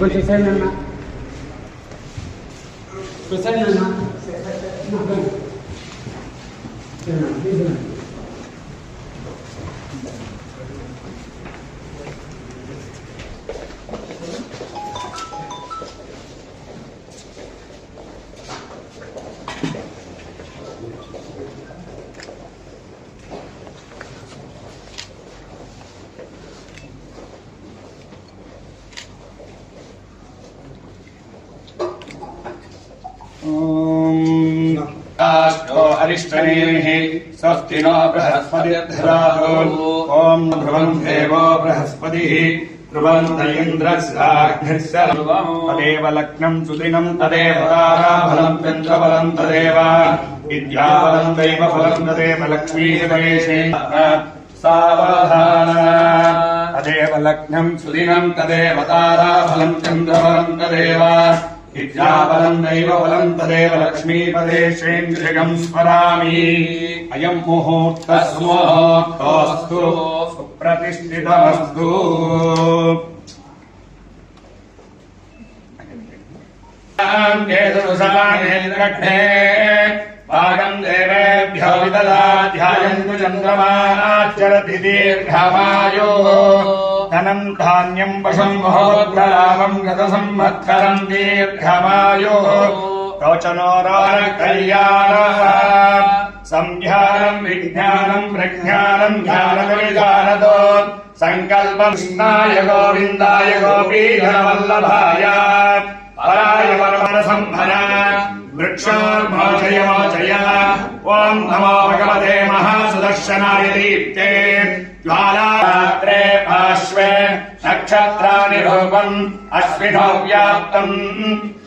కొంచెం సైడ్ అన్నా సైడ్ అన్నా अरिष्टनेमिः स्वस्ति नो बृहस्पतिर्दधातु ॐ ध्रुवं देवो बृहस्पतिः ध्रुवन्त इन्द्रस्याग्निस्य तदेव लग्नं सुदिनं तदेव ताराबलं चन्द्रबलं तदेव विद्याबलं दैवबलं तदेव लक्ष्मीर्वेशे सावधान तदेव लग्नं सुदिनं तदेव ताराबलं चन्द्रबलं तदेव विद्याबलं दैवबलं तदेव लक्ष्मीपदेशेन्द्रियं स्मरामि अयं मुहूर्तस्तु सुप्रतिष्ठितमस्तु भागं देवेभ्यो विददाध्यायन्तु चन्द्रमाचरति दीर्घमायुः धनं धान्यं पशुं महोग्रलाभं गतसंवत्सरं दीर्घमायुः रोचनो कल्याणः संध्यानं विज्ञानं प्रज्ञानं ज्ञानविजानतो संकल्पं कृष्णाय गोविन्दाय गोपीधरवल्लभाय पराय परमरसंभर वृक्षोर्मोचय मोचय ॐ नमो भगवते महासुदर्शनाय दीप्ते ज्वालात्रे पार्श्वे नक्षत्राणि रूपम् अश्विनौ व्याप्तम्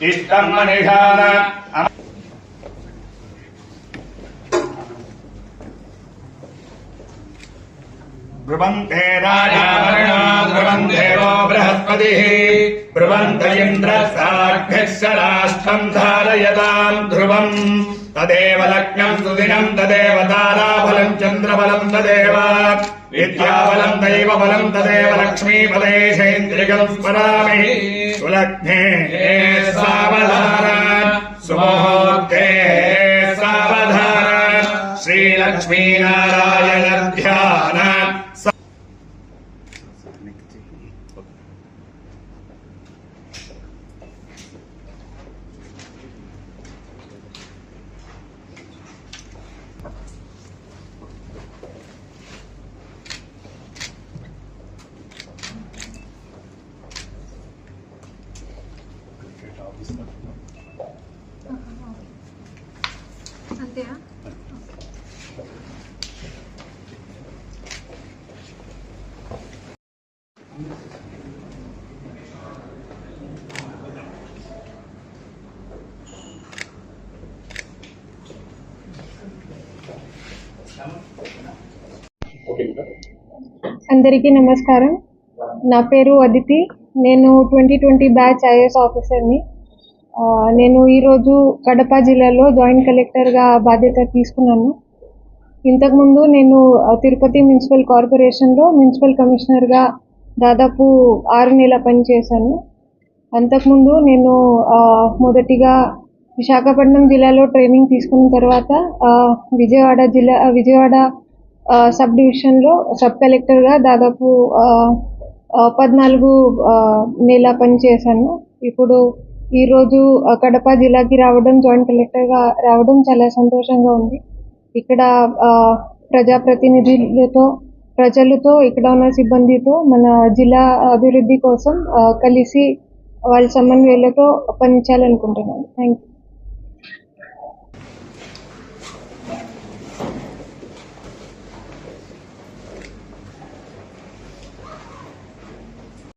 इष्टम् अनिधान ब्रुवन्ते राजावरणा ध्रुवं देवो बृहस्पतिः ब्रुवन्त इन्द्रस्याग्निश्च राष्ट्रं धारयतां ध्रुवम् तदेव लग्नं सुदिनं तदेव ताराबलं चन्द्रबलं तदेव विद्याबलं दैवबलं तदेव लक्ष्मीपदेशेन्द्रियं स्मरामि सुलग्ने सावधान सुमुहूर्ते सावधान श्रीलक्ष्मीनारायण ध्यान అంతేనా అందరికీ నమస్కారం. నా పేరు అదితి. నేను 2020 బ్యాచ్ ఐఏఎస్ ఆఫీసర్ని. నేను ఈరోజు కడప జిల్లాలో జాయింట్ కలెక్టర్గా బాధ్యత తీసుకున్నాను. ఇంతకుముందు నేను తిరుపతి మున్సిపల్ కార్పొరేషన్లో మున్సిపల్ కమిషనర్గా దాదాపు 6 నెలల పనిచేశాను. అంతకుముందు నేను మొదటిగా విశాఖపట్నం జిల్లాలో ట్రైనింగ్ తీసుకున్న తర్వాత విజయవాడ సబ్ డివిజన్లో సబ్ కలెక్టర్గా దాదాపు 14 నెలల పనిచేశాను. ఇప్పుడు ఈరోజు కడప జిల్లాకి రావడం, జాయింట్ కలెక్టర్గా రావడం చాలా సంతోషంగా ఉంది. ఇక్కడ ప్రజాప్రతినిధులతో, ప్రజలతో, ఇక్కడ ఉన్న సిబ్బందితో మన జిల్లా అభివృద్ధి కోసం కలిసి వాళ్ళ సమన్వయాలతో పనిచేయాలనుకుంటున్నాను. Thank you.